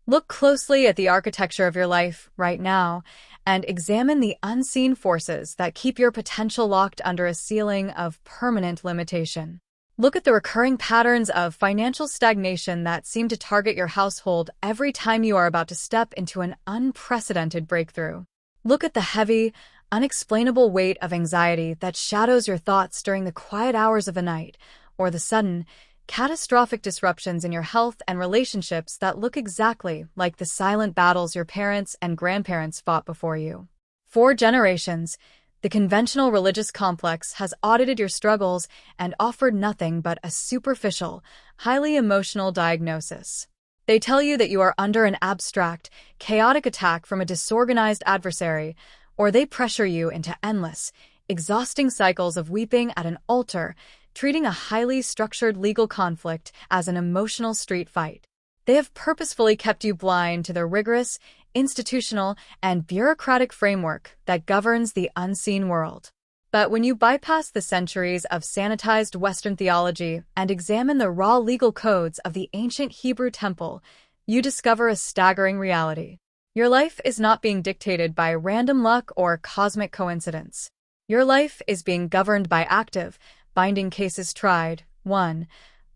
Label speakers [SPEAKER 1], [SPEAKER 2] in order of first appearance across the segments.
[SPEAKER 1] Look closely at the architecture of your life right now and examine the unseen forces that keep your potential locked under a ceiling of permanent limitation. Look at the recurring patterns of financial stagnation that seem to target your household every time you are about to step into an unprecedented breakthrough. Look at the heavy, unexplainable weight of anxiety that shadows your thoughts during the quiet hours of the night, or the sudden, catastrophic disruptions in your health and relationships that look exactly like the silent battles your parents and grandparents fought before you. For generations, the conventional religious complex has audited your struggles and offered nothing but a superficial, highly emotional diagnosis. They tell you that you are under an abstract, chaotic attack from a disorganized adversary, or they pressure you into endless, exhausting cycles of weeping at an altar, treating a highly structured legal conflict as an emotional street fight. They have purposefully kept you blind to the rigorous, institutional, and bureaucratic framework that governs the unseen world. But when you bypass the centuries of sanitized Western theology and examine the raw legal codes of the ancient Hebrew temple, you discover a staggering reality. Your life is not being dictated by random luck or cosmic coincidence. Your life is being governed by active, binding cases tried, won,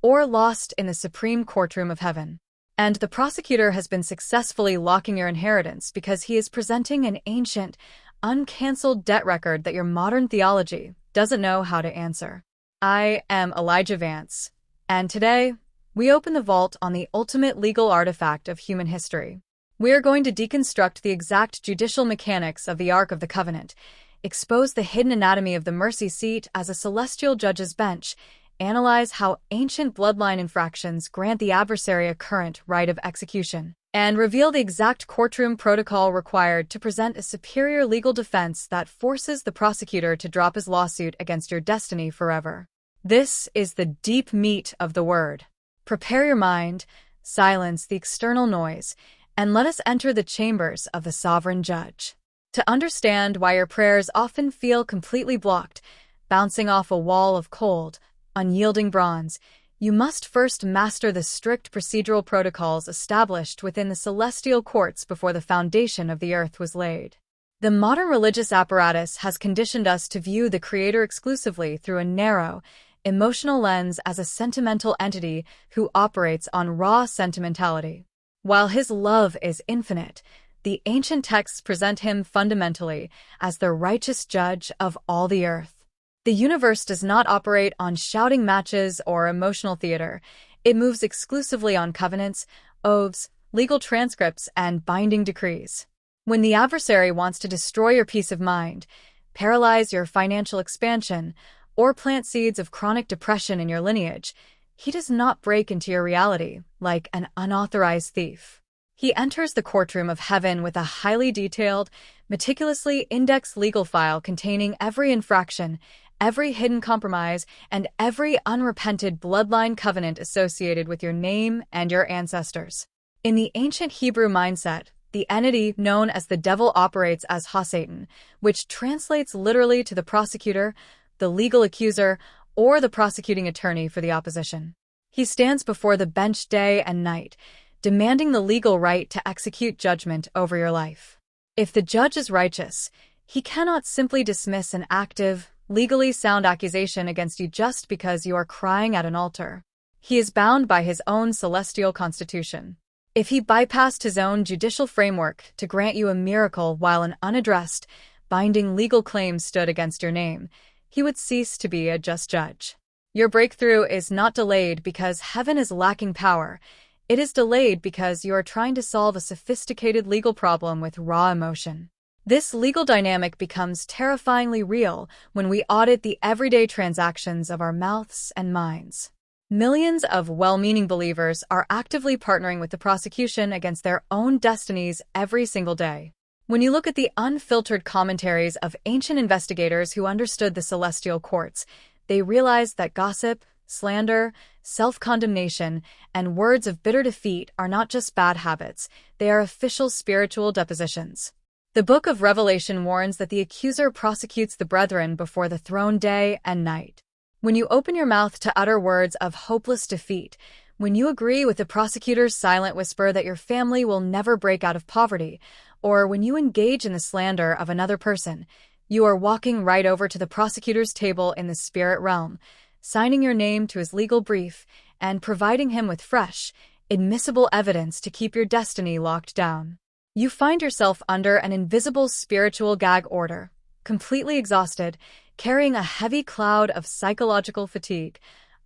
[SPEAKER 1] or lost in the supreme courtroom of heaven. And the prosecutor has been successfully locking your inheritance because he is presenting an ancient, uncancelled debt record that your modern theology doesn't know how to answer. I am Elijah Vance, and today, we open the vault on the ultimate legal artifact of human history. We are going to deconstruct the exact judicial mechanics of the Ark of the Covenant, expose the hidden anatomy of the mercy seat as a celestial judge's bench, analyze how ancient bloodline infractions grant the adversary a current right of execution, and reveal the exact courtroom protocol required to present a superior legal defense that forces the prosecutor to drop his lawsuit against your destiny forever. This is the deep meat of the word. Prepare your mind, silence the external noise, and let us enter the chambers of the sovereign judge. To understand why your prayers often feel completely blocked, bouncing off a wall of cold, unyielding bronze, you must first master the strict procedural protocols established within the celestial courts before the foundation of the earth was laid. The modern religious apparatus has conditioned us to view the Creator exclusively through a narrow, emotional lens as a sentimental entity who operates on raw sentimentality. While his love is infinite, the ancient texts present him fundamentally as the righteous judge of all the earth. The universe does not operate on shouting matches or emotional theater. It moves exclusively on covenants, oaths, legal transcripts, and binding decrees. When the adversary wants to destroy your peace of mind, paralyze your financial expansion, or plant seeds of chronic depression in your lineage, he does not break into your reality like an unauthorized thief. He enters the courtroom of heaven with a highly detailed, meticulously indexed legal file containing every infraction, every hidden compromise, and every unrepented bloodline covenant associated with your name and your ancestors. In the ancient Hebrew mindset, the entity known as the devil operates as Ha-Satan, which translates literally to the prosecutor, the legal accuser, or the prosecuting attorney for the opposition. He stands before the bench day and night, demanding the legal right to execute judgment over your life. If the judge is righteous, he cannot simply dismiss an active, legally sound accusation against you just because you are crying at an altar. He is bound by his own celestial constitution. If he bypassed his own judicial framework to grant you a miracle while an unaddressed, binding legal claim stood against your name, he would cease to be a just judge. Your breakthrough is not delayed because heaven is lacking power. It is delayed because you are trying to solve a sophisticated legal problem with raw emotion. This legal dynamic becomes terrifyingly real when we audit the everyday transactions of our mouths and minds. Millions of well-meaning believers are actively partnering with the prosecution against their own destinies every single day. When you look at the unfiltered commentaries of ancient investigators who understood the celestial courts, they realize that gossip, slander, self-condemnation, and words of bitter defeat are not just bad habits, they are official spiritual depositions. The book of Revelation warns that the accuser prosecutes the brethren before the throne day and night. When you open your mouth to utter words of hopeless defeat, When you agree with the prosecutor's silent whisper that your family will never break out of poverty, or when you engage in the slander of another person, you are walking right over to the prosecutor's table in the spirit realm, signing your name to his legal brief, and providing him with fresh, admissible evidence to keep your destiny locked down. You find yourself under an invisible spiritual gag order, completely exhausted, carrying a heavy cloud of psychological fatigue,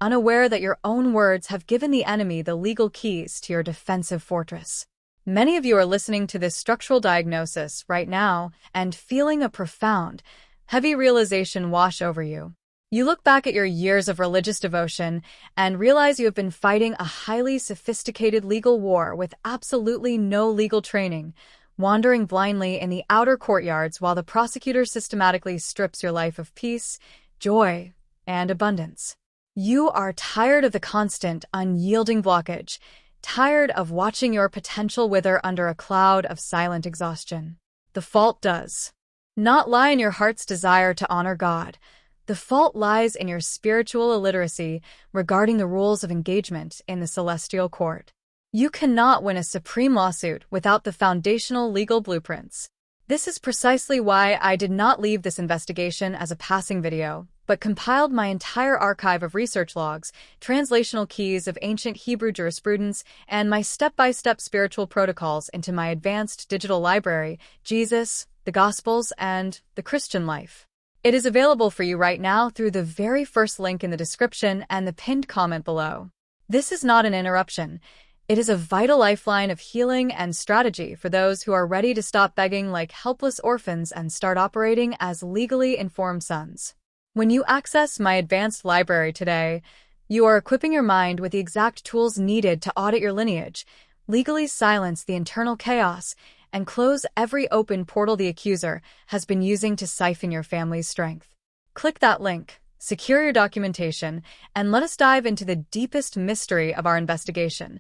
[SPEAKER 1] unaware that your own words have given the enemy the legal keys to your defensive fortress. Many of you are listening to this structural diagnosis right now and feeling a profound, heavy realization wash over you. You look back at your years of religious devotion and realize you have been fighting a highly sophisticated legal war with absolutely no legal training, wandering blindly in the outer courtyards while the prosecutor systematically strips your life of peace, joy, and abundance. You are tired of the constant, unyielding blockage, tired of watching your potential wither under a cloud of silent exhaustion. The fault does not lie in your heart's desire to honor God. The fault lies in your spiritual illiteracy regarding the rules of engagement in the celestial court. You cannot win a supreme lawsuit without the foundational legal blueprints. This is precisely why I did not leave this investigation as a passing video, but compiled my entire archive of research logs, translational keys of ancient Hebrew jurisprudence, and my step-by-step spiritual protocols into my advanced digital library, Jesus, the Gospels, and the Christian Life. It is available for you right now through the very first link in the description and the pinned comment below. This is not an interruption. It is a vital lifeline of healing and strategy for those who are ready to stop begging like helpless orphans and start operating as legally informed sons. When you access my advanced library today, you are equipping your mind with the exact tools needed to audit your lineage, legally silence the internal chaos, and close every open portal the accuser has been using to siphon your family's strength. Click that link, secure your documentation, and let us dive into the deepest mystery of our investigation,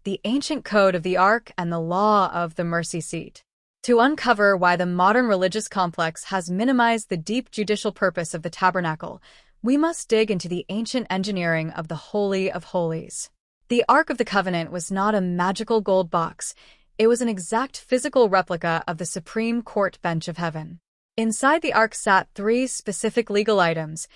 [SPEAKER 1] the ancient code of the Ark and the law of the mercy seat. To uncover why the modern religious complex has minimized the deep judicial purpose of the tabernacle, we must dig into the ancient engineering of the Holy of Holies. The Ark of the Covenant was not a magical gold box. It was an exact physical replica of the Supreme Court bench of heaven. Inside the Ark sat three specific legal items: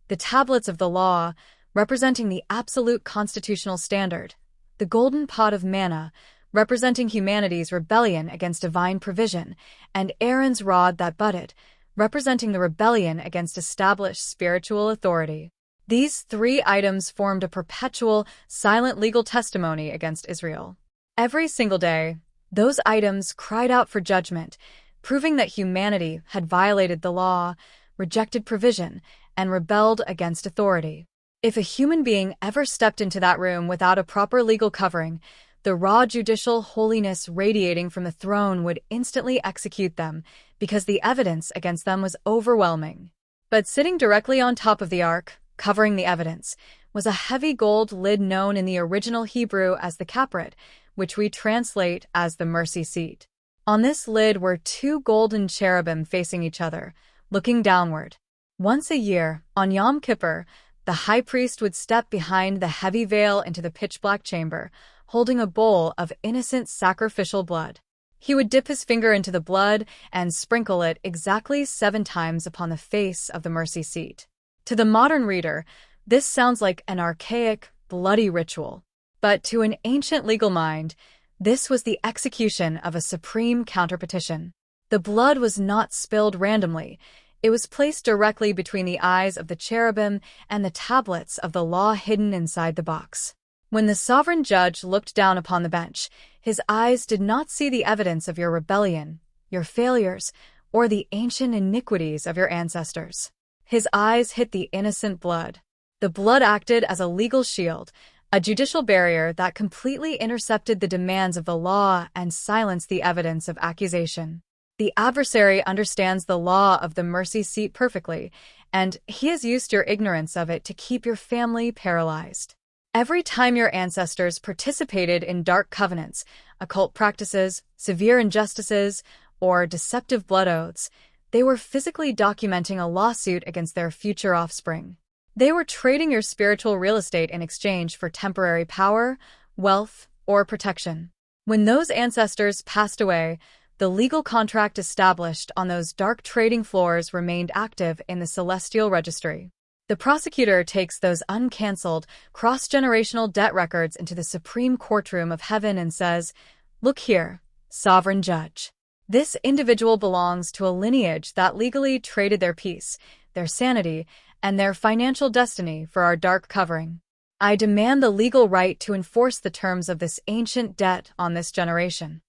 [SPEAKER 1] the tablets of the law, representing the absolute constitutional standard; the golden pot of manna, representing humanity's rebellion against divine provision; and Aaron's rod that budded, representing the rebellion against established spiritual authority. These three items formed a perpetual, silent legal testimony against Israel. Every single day, those items cried out for judgment, proving that humanity had violated the law, rejected provision, and rebelled against authority. If a human being ever stepped into that room without a proper legal covering, the raw judicial holiness radiating from the throne would instantly execute them because the evidence against them was overwhelming. But sitting directly on top of the Ark, covering the evidence, was a heavy gold lid known in the original Hebrew as the kapret, which we translate as the mercy seat. On this lid were two golden cherubim facing each other, looking downward. Once a year, on Yom Kippur, the high priest would step behind the heavy veil into the pitch-black chamber, holding a bowl of innocent sacrificial blood. He would dip his finger into the blood and sprinkle it exactly 7 times upon the face of the mercy seat. To the modern reader, this sounds like an archaic, bloody ritual. But to an ancient legal mind, this was the execution of a supreme counterpetition. The blood was not spilled randomly. It was placed directly between the eyes of the cherubim and the tablets of the law hidden inside the box. When the sovereign judge looked down upon the bench, his eyes did not see the evidence of your rebellion, your failures, or the ancient iniquities of your ancestors. His eyes hit the innocent blood. The blood acted as a legal shield, a judicial barrier that completely intercepted the demands of the law and silenced the evidence of accusation. The adversary understands the law of the mercy seat perfectly, and he has used your ignorance of it to keep your family paralyzed. Every time your ancestors participated in dark covenants, occult practices, severe injustices, or deceptive blood oaths, they were physically documenting a lawsuit against their future offspring. They were trading your spiritual real estate in exchange for temporary power, wealth, or protection. When those ancestors passed away, the legal contract established on those dark trading floors remained active in the celestial registry. The prosecutor takes those uncancelled, cross-generational debt records into the supreme courtroom of heaven and says, "Look here, sovereign judge. This individual belongs to a lineage that legally traded their peace, their sanity, and their financial destiny for our dark covering. I demand the legal right to enforce the terms of this ancient debt on this generation."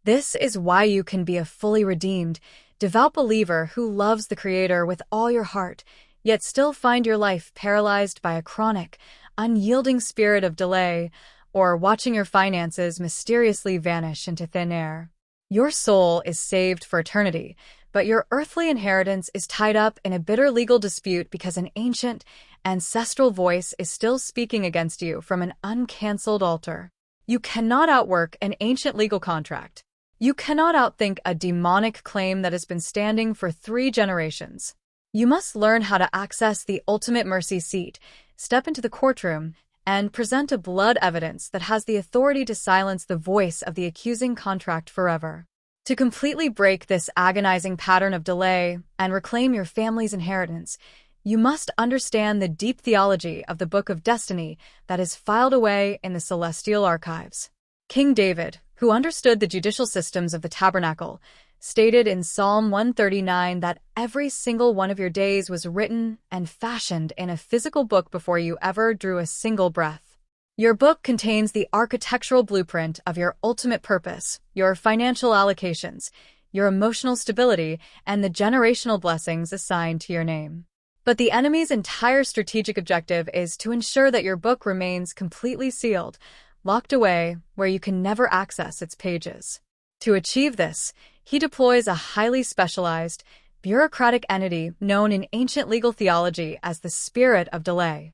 [SPEAKER 1] This is why you can be a fully redeemed, devout believer who loves the Creator with all your heart, yet still find your life paralyzed by a chronic, unyielding spirit of delay, or watching your finances mysteriously vanish into thin air. Your soul is saved for eternity, but your earthly inheritance is tied up in a bitter legal dispute because an ancient, ancestral voice is still speaking against you from an uncancelled altar. You cannot outwork an ancient legal contract. You cannot outthink a demonic claim that has been standing for 3 generations. You must learn how to access the ultimate mercy seat, step into the courtroom, and present a blood evidence that has the authority to silence the voice of the accusing contract forever. To completely break this agonizing pattern of delay and reclaim your family's inheritance, you must understand the deep theology of the Book of Destiny that is filed away in the celestial archives. King David, who understood the judicial systems of the tabernacle, stated in Psalm 139 that every single one of your days was written and fashioned in a physical book before you ever drew a single breath. Your book contains the architectural blueprint of your ultimate purpose, your financial allocations, your emotional stability, and the generational blessings assigned to your name. But the enemy's entire strategic objective is to ensure that your book remains completely sealed, locked away where you can never access its pages. To achieve this, he deploys a highly specialized, bureaucratic entity known in ancient legal theology as the spirit of delay.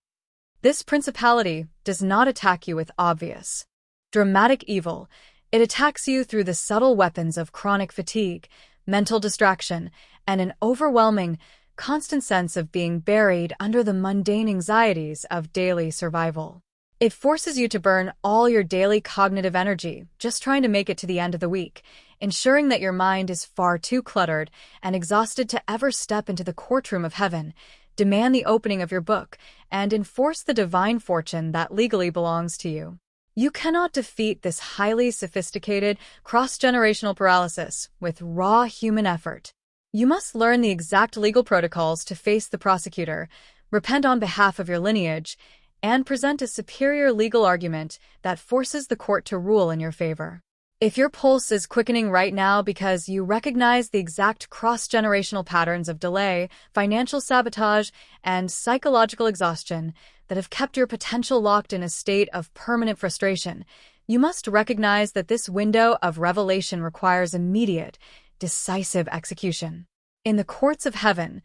[SPEAKER 1] This principality does not attack you with obvious, dramatic evil. It attacks you through the subtle weapons of chronic fatigue, mental distraction, and an overwhelming, constant sense of being buried under the mundane anxieties of daily survival. It forces you to burn all your daily cognitive energy just trying to make it to the end of the week, ensuring that your mind is far too cluttered and exhausted to ever step into the courtroom of heaven, demand the opening of your book, and enforce the divine fortune that legally belongs to you. You cannot defeat this highly sophisticated, cross-generational paralysis with raw human effort. You must learn the exact legal protocols to face the prosecutor, repent on behalf of your lineage, and present a superior legal argument that forces the court to rule in your favor. If your pulse is quickening right now because you recognize the exact cross-generational patterns of delay, financial sabotage, and psychological exhaustion that have kept your potential locked in a state of permanent frustration, you must recognize that this window of revelation requires immediate, decisive execution. In the courts of heaven,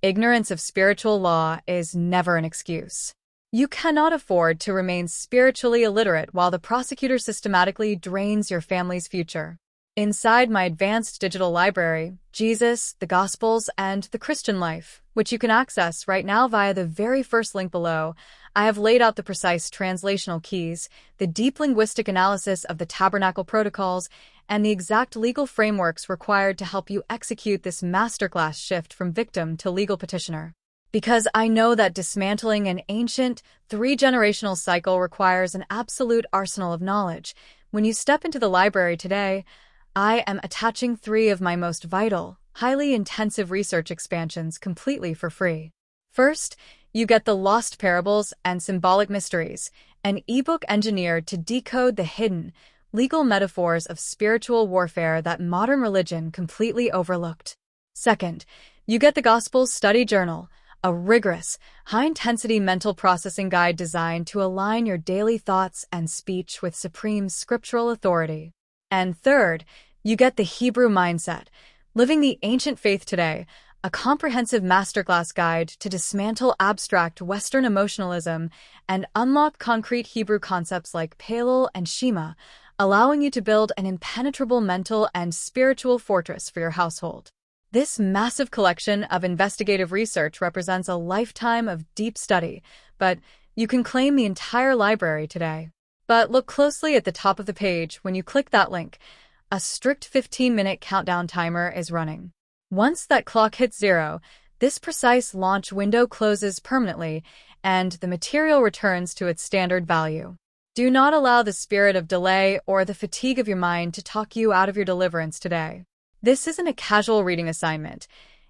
[SPEAKER 1] ignorance of spiritual law is never an excuse. You cannot afford to remain spiritually illiterate while the prosecutor systematically drains your family's future. Inside my advanced digital library, Jesus, the Gospels, and the Christian Life, which you can access right now via the very first link below, I have laid out the precise translational keys, the deep linguistic analysis of the tabernacle protocols, and the exact legal frameworks required to help you execute this masterclass shift from victim to legal petitioner. Because I know that dismantling an ancient, 3-generational cycle requires an absolute arsenal of knowledge. When you step into the library today, I am attaching 3 of my most vital, highly intensive research expansions completely for free. First, you get the Lost Parables and Symbolic Mysteries, an ebook engineered to decode the hidden, legal metaphors of spiritual warfare that modern religion completely overlooked. Second, you get the Gospels Study Journal, a rigorous, high-intensity mental processing guide designed to align your daily thoughts and speech with supreme scriptural authority. And third, you get the Hebrew Mindset, Living the Ancient Faith Today, a comprehensive masterclass guide to dismantle abstract Western emotionalism and unlock concrete Hebrew concepts like Palel and Shema, allowing you to build an impenetrable mental and spiritual fortress for your household. This massive collection of investigative research represents a lifetime of deep study, but you can claim the entire library today. But look closely at the top of the page. When you click that link, a strict 15-minute countdown timer is running. Once that clock hits 0, this precise launch window closes permanently, and the material returns to its standard value. Do not allow the spirit of delay or the fatigue of your mind to talk you out of your deliverance today. This isn't a casual reading assignment.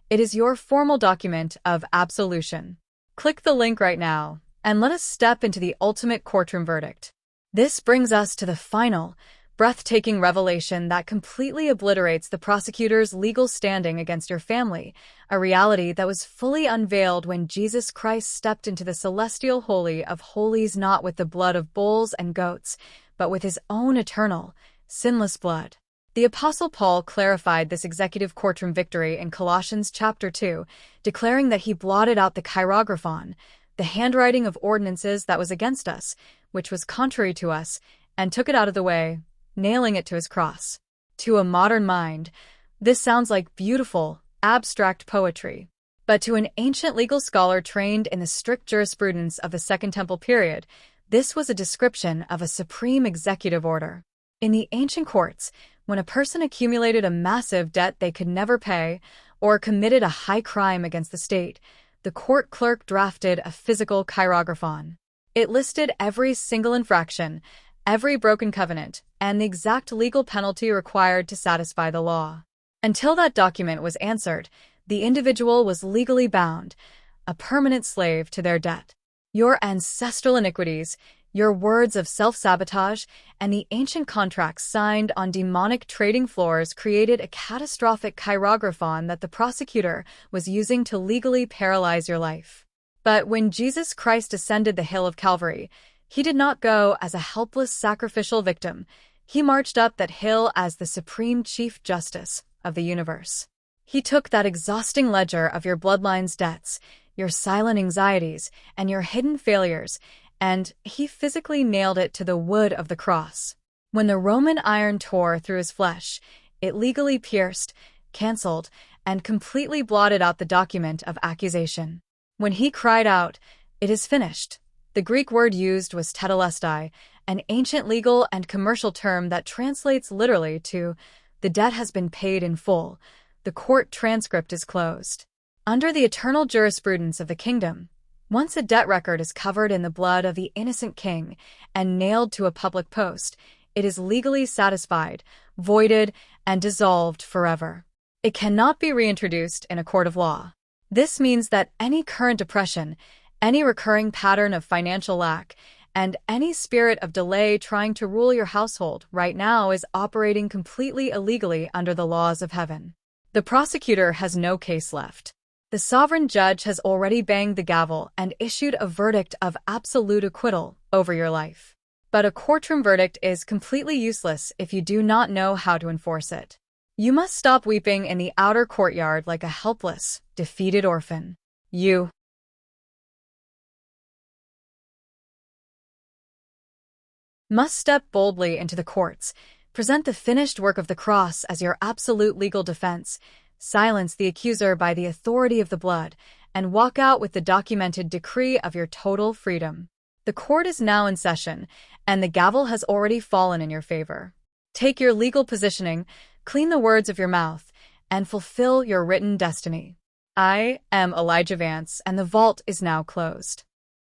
[SPEAKER 1] It is your formal document of absolution. Click the link right now, and let us step into the ultimate courtroom verdict. This brings us to the final, breathtaking revelation that completely obliterates the prosecutor's legal standing against your family, a reality that was fully unveiled when Jesus Christ stepped into the celestial Holy of Holies, not with the blood of bulls and goats, but with his own eternal, sinless blood. The Apostle Paul clarified this executive courtroom victory in Colossians chapter 2, declaring that he blotted out the chirographon, the handwriting of ordinances that was against us, which was contrary to us, and took it out of the way, nailing it to his cross. To a modern mind, this sounds like beautiful, abstract poetry. But to an ancient legal scholar trained in the strict jurisprudence of the Second Temple period, this was a description of a supreme executive order. In the ancient courts, when a person accumulated a massive debt they could never pay or committed a high crime against the state, the court clerk drafted a physical chirographon. It listed every single infraction, every broken covenant, and the exact legal penalty required to satisfy the law. Until that document was answered, the individual was legally bound, a permanent slave to their debt. Your ancestral iniquities, your words of self-sabotage, and the ancient contracts signed on demonic trading floors created a catastrophic chirographon that the prosecutor was using to legally paralyze your life. But when Jesus Christ ascended the hill of Calvary, he did not go as a helpless sacrificial victim. He marched up that hill as the supreme chief justice of the universe. He took that exhausting ledger of your bloodline's debts, your silent anxieties, and your hidden failures, and he physically nailed it to the wood of the cross. When the Roman iron tore through his flesh, it legally pierced, canceled, and completely blotted out the document of accusation. When he cried out, "It is finished," the Greek word used was tetelestai, an ancient legal and commercial term that translates literally to, "The debt has been paid in full. The court transcript is closed." Under the eternal jurisprudence of the kingdom, once a debt record is covered in the blood of the innocent king and nailed to a public post, it is legally satisfied, voided, and dissolved forever. It cannot be reintroduced in a court of law. This means that any current depression, any recurring pattern of financial lack, and any spirit of delay trying to rule your household right now is operating completely illegally under the laws of heaven. The prosecutor has no case left. The sovereign judge has already banged the gavel and issued a verdict of absolute acquittal over your life. But a courtroom verdict is completely useless if you do not know how to enforce it. You must stop weeping in the outer courtyard like a helpless, defeated orphan. You must step boldly into the courts, present the finished work of the cross as your absolute legal defense, silence the accuser by the authority of the blood, and walk out with the documented decree of your total freedom. The court is now in session, and the gavel has already fallen in your favor. Take your legal positioning, clean the words of your mouth, and fulfill your written destiny. I am Elijah Vance, and the vault is now closed.